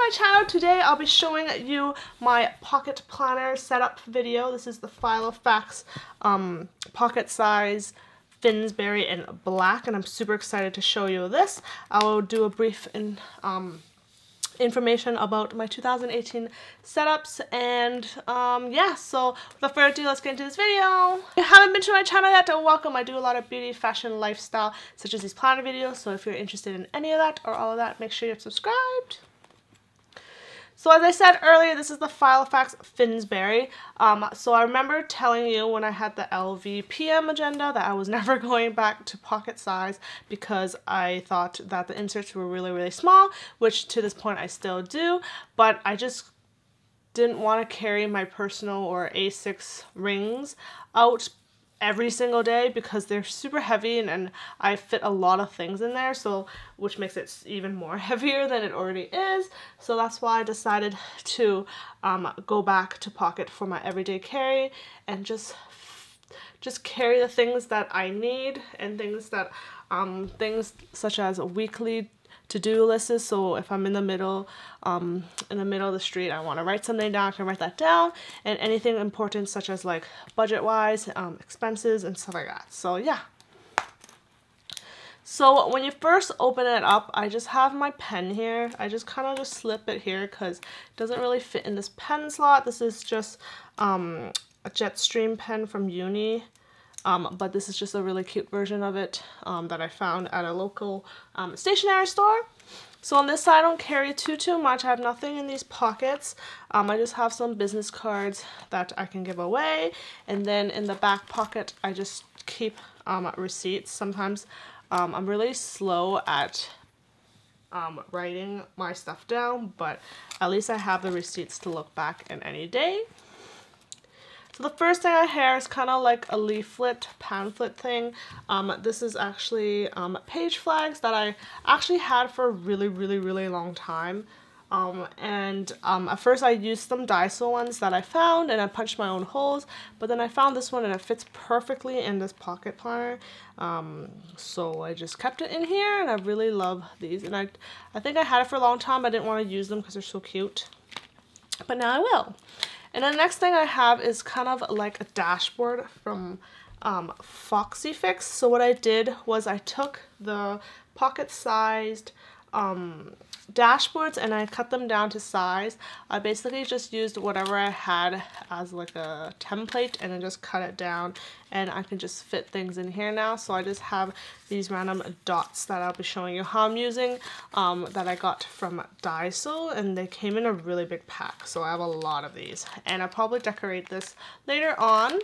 my channel. Today I'll be showing you my pocket planner setup video. This is the Filofax pocket size Finsbury in black, and I'm super excited to show you this. I will do a brief information about my 2018 setups, and yeah, so without further ado, let's get into this video. If you haven't been to my channel yet, welcome. I do a lot of beauty, fashion, lifestyle, such as these planner videos, so if you're interested in any of that or all of that, make sure you're subscribed. So as I said earlier, this is the Filofax Finsbury. So I remember telling you when I had the LV PM agenda that I was never going back to pocket size because I thought that the inserts were really small, which to this point I still do, but I just didn't want to carry my personal or A6 rings out every single day because they're super heavy, and I fit a lot of things in there, so which makes it even more heavier than it already is. So that's why I decided to go back to pocket for my everyday carry and just carry the things that I need and things that things such as weekly to-do lists. So if I'm in the middle of the street, I want to write something down, I can write that down, and anything important such as like budget-wise, expenses and stuff like that. So yeah. So when you first open it up, I just have my pen here. I just kind of slip it here because it doesn't really fit in this pen slot. This is just a Jetstream pen from uni. But this is just a really cute version of it that I found at a local stationery store. So on this side I don't carry too much. I have nothing in these pockets. I just have some business cards that I can give away, and then in the back pocket I just keep receipts. Sometimes I'm really slow at writing my stuff down, but at least I have the receipts to look back at any day. So the first thing I have is kind of like a leaflet, pamphlet thing. This is actually page flags that I actually had for a really long time. At first I used some Daiso ones that I found, and I punched my own holes, but then I found this one and it fits perfectly in this pocket planner. So I just kept it in here, and I really love these. And I think I had it for a long time. I didn't want to use them because they're so cute, but now I will. And the next thing I have is kind of like a dashboard from Foxy Fix. So what I did was I took the pocket-sized dashboards and I cut them down to size. I basically just used whatever I had as like a template and then just cut it down, and I can just fit things in here now. So I just have these random dots that I'll be showing you how I'm using that I got from Daiso, and they came in a really big pack, so I have a lot of these, and I'll probably decorate this later on.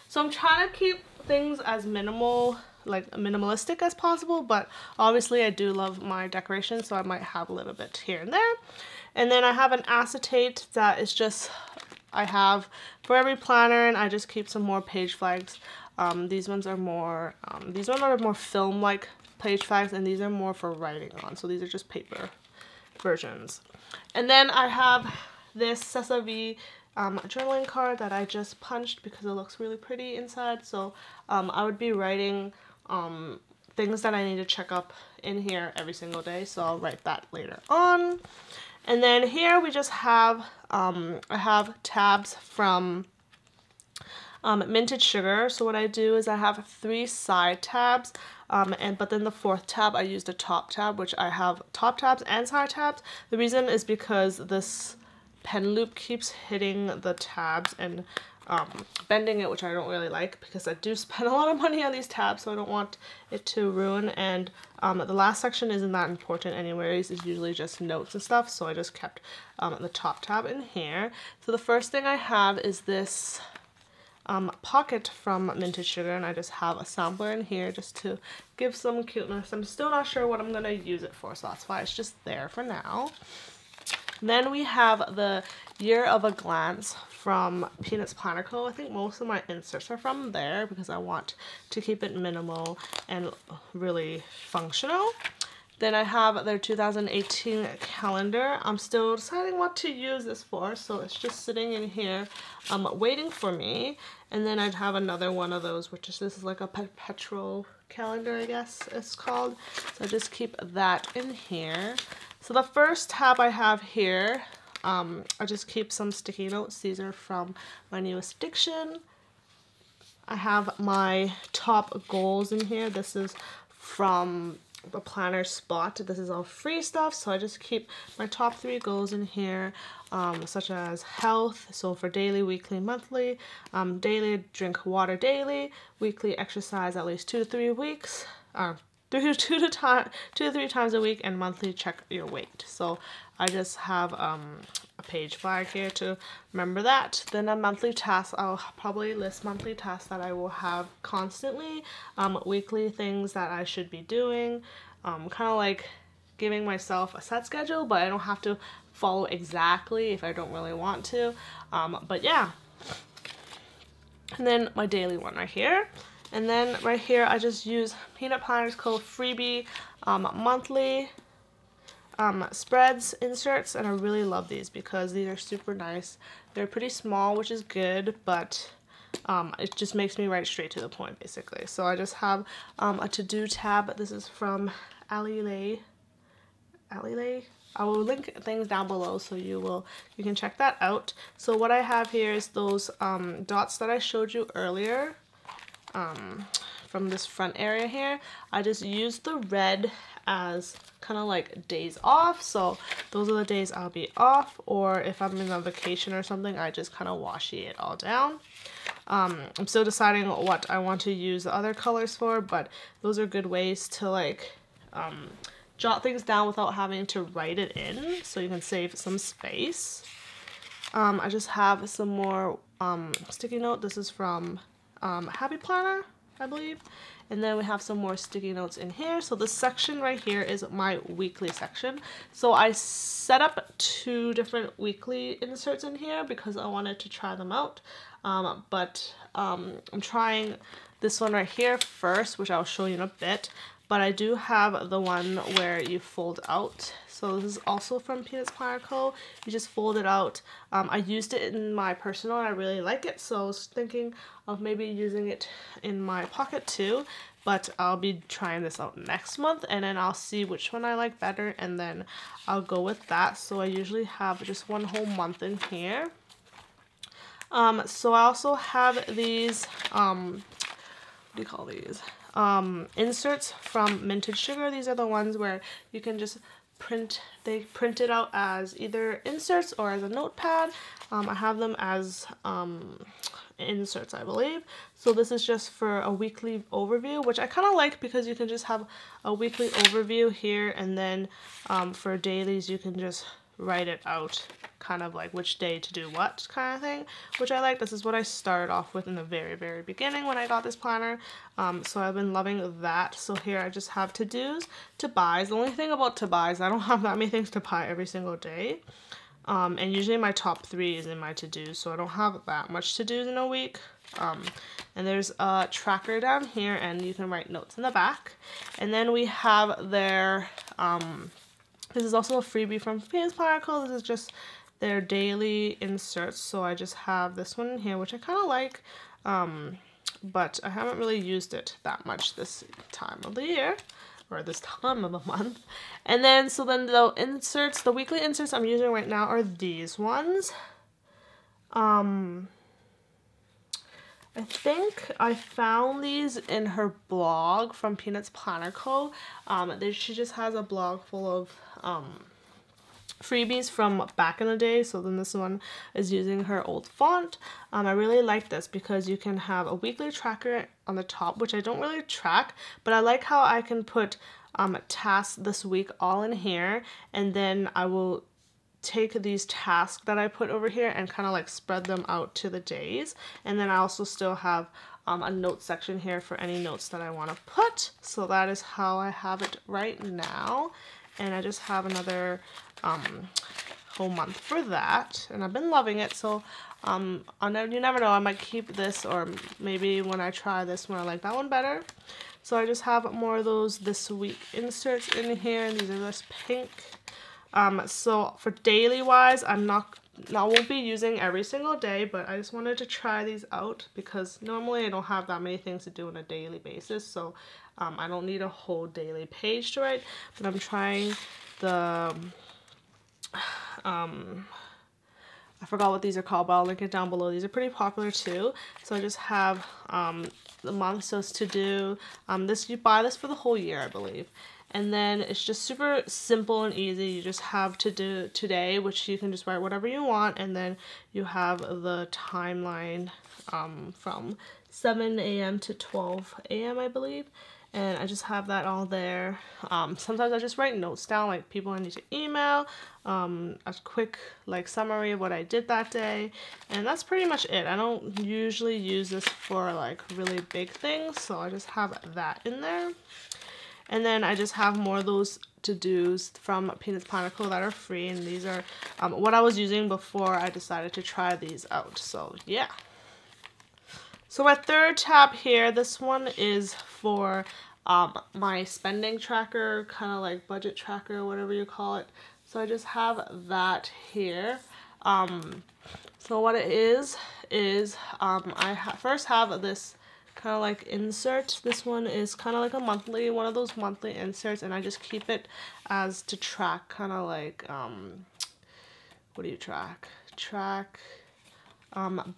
So I'm trying to keep things as minimalistic as possible, but obviously I do love my decoration, so I might have a little bit here and there. And then I have an acetate that is just, I have for every planner, and I just keep some more page flags. These ones are more film-like page flags, and these are more for writing on, so these are just paper versions. And then I have this SessaVee journaling card that I just punched because it looks really pretty inside. So I would be writing things that I need to check up in here every single day, so I'll write that later on. And then here we just have I have tabs from Minted Sugar. So what I do is I have 3 side tabs, but then the 4th tab I used a top tab, which I have top tabs and side tabs. The reason is because this pen loop keeps hitting the tabs and bending it, which I don't really like because I do spend a lot of money on these tabs, so I don't want it to ruin. And the last section isn't that important anyways, it's usually just notes and stuff, so I just kept the top tab in here. So the first thing I have is this pocket from Minted Sugar, and I just have a sampler in here just to give some cuteness. I'm still not sure what I'm going to use it for, so that's why it's just there for now. Then we have the Year of a Glance from Peanuts Planner Co. I think most of my inserts are from there because I want to keep it minimal and really functional. Then I have their 2018 calendar. I'm still deciding what to use this for, so it's just sitting in here waiting for me. And then I'd have another one of those, which is, this is like a perpetual calendar, I guess it's called. So I just keep that in here. So the first tab I have here, I just keep some sticky notes. These are from my newest addiction. I have my top goals in here. This is from the planner spot. This is all free stuff, so I just keep my top 3 goals in here, such as health, so for daily, weekly, monthly, daily, drink water daily, weekly, exercise at least 2 to 3 weeks, 2 to 3 times a week, and monthly, check your weight. So I just have a page flag here to remember that. Then a monthly task, I'll probably list monthly tasks that I will have constantly, weekly things that I should be doing, kind of like giving myself a set schedule, but I don't have to follow exactly if I don't really want to, but yeah. And then my daily one right here. And then right here, I just use Peanut Planners Co. freebie monthly spreads inserts, and I really love these because these are super nice. They're pretty small, which is good, but it just makes me write straight to the point, basically. So I just have a to-do tab. This is from Leigh. I will link things down below so you can check that out. So what I have here is those dots that I showed you earlier. From this front area here, I just use the red as kind of like days off, so those are the days I'll be off, or if I'm in a vacation or something, I just kind of washi it all down. I'm still deciding what I want to use the other colors for, but those are good ways to like jot things down without having to write it in, so you can save some space. I just have some more sticky note. This is from Happy Planner, I believe. And then we have some more sticky notes in here. So this section right here is my weekly section. So I set up 2 different weekly inserts in here because I wanted to try them out. I'm trying this one right here first, which I'll show you in a bit. But I do have the one where you fold out. So this is also from Peanuts Planner Co. You just fold it out. I used it in my personal and I really like it, so I was thinking of maybe using it in my pocket too. But I'll be trying this out next month, and then I'll see which one I like better, and then I'll go with that. So I usually have just 1 whole month in here. So I also have these, what do you call these? Inserts from Minted Sugar. These are the ones where you can just print it out as either inserts or as a notepad. I have them as inserts, I believe. So this is just for a weekly overview, which I kind of like because you can just have a weekly overview here, and then for dailies you can just write it out, kind of like which day to do what kind of thing, which I like. This is what I started off with in the very beginning when I got this planner, so I've been loving that. So here I just have to-dos, to-buys. The only thing about to-buys, I don't have that many things to buy every single day, and usually my top 3 is in my to-dos, so I don't have that much to-dos in a week. And there's a tracker down here, and you can write notes in the back. And then we have their this is also a freebie from Peanuts Planner Co. This is just their daily inserts. So I just have this one in here, which I kind of like, but I haven't really used it that much this time of the year, or this time of the month. And then, so then the inserts, the weekly inserts I'm using right now are these ones. I think I found these in her blog from Peanuts Planner Co. She just has a blog full of freebies from back in the day, so then this one is using her old font. I really like this because you can have a weekly tracker on the top, which I don't really track, but I like how I can put tasks this week all in here, and then I will take these tasks that I put over here and kind of like spread them out to the days. And then I also still have a note section here for any notes that I want to put. So that is how I have it right now. And I just have another whole month for that, and I've been loving it. So you never know, I might keep this, or maybe when I try this one I like that one better. So I just have more of those this week inserts in here, and these are this pink. So for daily wise, I won't be using every single day, but I just wanted to try these out because normally I don't have that many things to do on a daily basis, so I don't need a whole daily page to write, but I'm trying the I forgot what these are called, but I'll link it down below. These are pretty popular too. So I just have the months to do. This, you buy this for the whole year, I believe. And then it's just super simple and easy. You just have to do today, which you can just write whatever you want, and then you have the timeline from 7 a.m. to 12 a.m. I believe. And I just have that all there. Sometimes I just write notes down, like people I need to email, a quick like summary of what I did that day, and that's pretty much it. I don't usually use this for like really big things, so I just have that in there. And then I just have more of those to-dos from Peanuts Planner Co. that are free, and these are what I was using before I decided to try these out, so yeah. So my third tab here, this one is for my spending tracker, kind of like budget tracker, whatever you call it. So I just have that here. So what it is I first have this kind of like insert. This one is kind of like a monthly, one of those monthly inserts, and I just keep it as to track, kind of like, what do you track?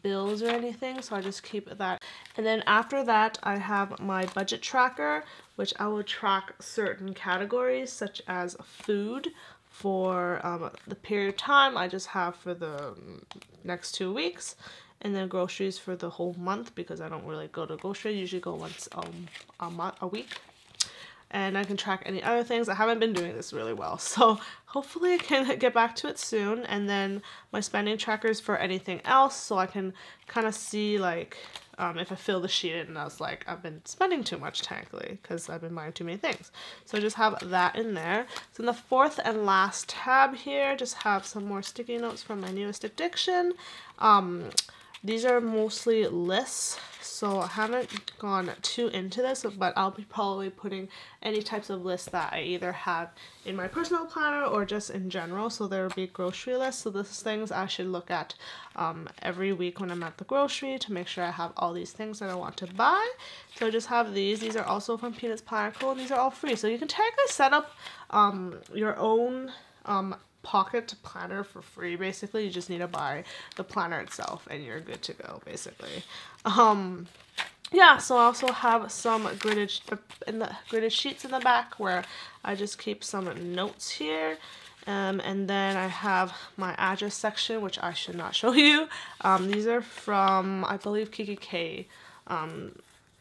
Bills or anything, so I just keep that. And then after that I have my budget tracker, which I will track certain categories such as food for the period of time I just have for the next 2 weeks, and then groceries for the whole month because I don't really go to grocery. I usually go once a week. And I can track any other things. I haven't been doing this really well, so hopefully I can get back to it soon. And then my spending trackers for anything else, so I can kind of see like if I fill the sheet in and I was like, I've been spending too much technically because I've been buying too many things. So I just have that in there. So in the fourth and last tab here, just have some more sticky notes from my newest addiction. These are mostly lists, so I haven't gone too into this, but I'll be probably putting any types of lists that I either have in my personal planner or just in general. So there will be grocery lists. So this is things I should look at every week when I'm at the grocery to make sure I have all these things that I want to buy. So I just have these. These are also from Peanuts Planner Co. and these are all free. So you can technically set up your own pocket planner for free. Basically you just need to buy the planner itself and you're good to go basically. Yeah, so I also have some gridded sheets in the back where I just keep some notes here, and then I have my address section, which I should not show you. These are from, I believe, KKK.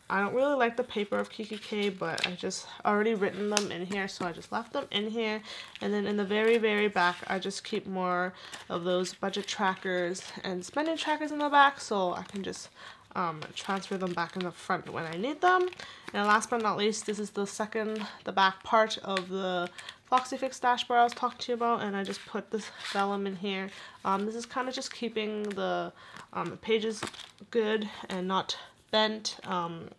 I don't really like the paper of KKK, but I just already written them in here, so I just left them in here. And then in the very, very back, I just keep more of those budget trackers and spending trackers in the back, so I can just transfer them back in the front when I need them. And last but not least, this is the back part of the Filofax dashboard I was talking to you about, and I just put this vellum in here. This is kind of just keeping the pages good and not bent,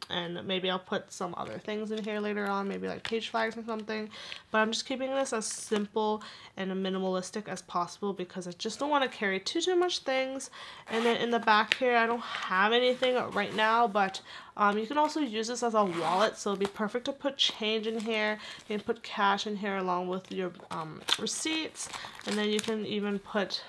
and maybe I'll put some other things in here later on, maybe like page flags or something, but I'm just keeping this as simple and minimalistic as possible because I just don't want to carry too much things. And then in the back here, I don't have anything right now, but you can also use this as a wallet, so it'll be perfect to put change in here. You can put cash in here along with your receipts, and then you can even put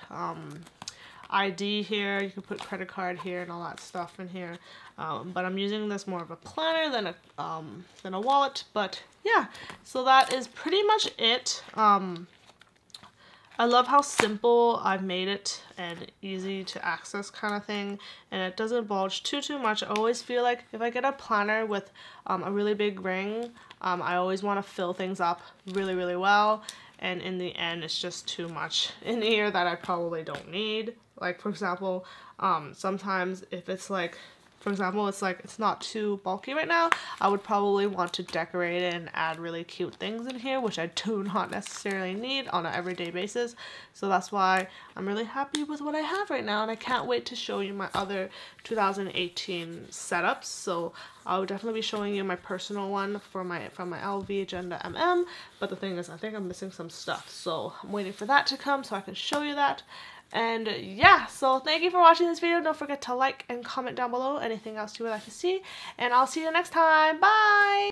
ID here, you can put credit card here and all that stuff in here, but I'm using this more of a planner than a wallet. But yeah, so that is pretty much it. I love how simple I've made it and easy to access kind of thing, and it doesn't bulge too much. I always feel like if I get a planner with a really big ring, I always want to fill things up really well, and in the end it's just too much in here that I probably don't need. Like for example, sometimes if it's like, for example, it's not too bulky right now, I would probably want to decorate it and add really cute things in here, which I do not necessarily need on an everyday basis. So that's why I'm really happy with what I have right now, and I can't wait to show you my other 2018 setups. So I'll definitely be showing you my personal one from my LV Agenda MM, but the thing is, I think I'm missing some stuff, so I'm waiting for that to come so I can show you that. And yeah, so thank you for watching this video. Don't forget to like and comment down below anything else you would like to see, and I'll see you next time. Bye!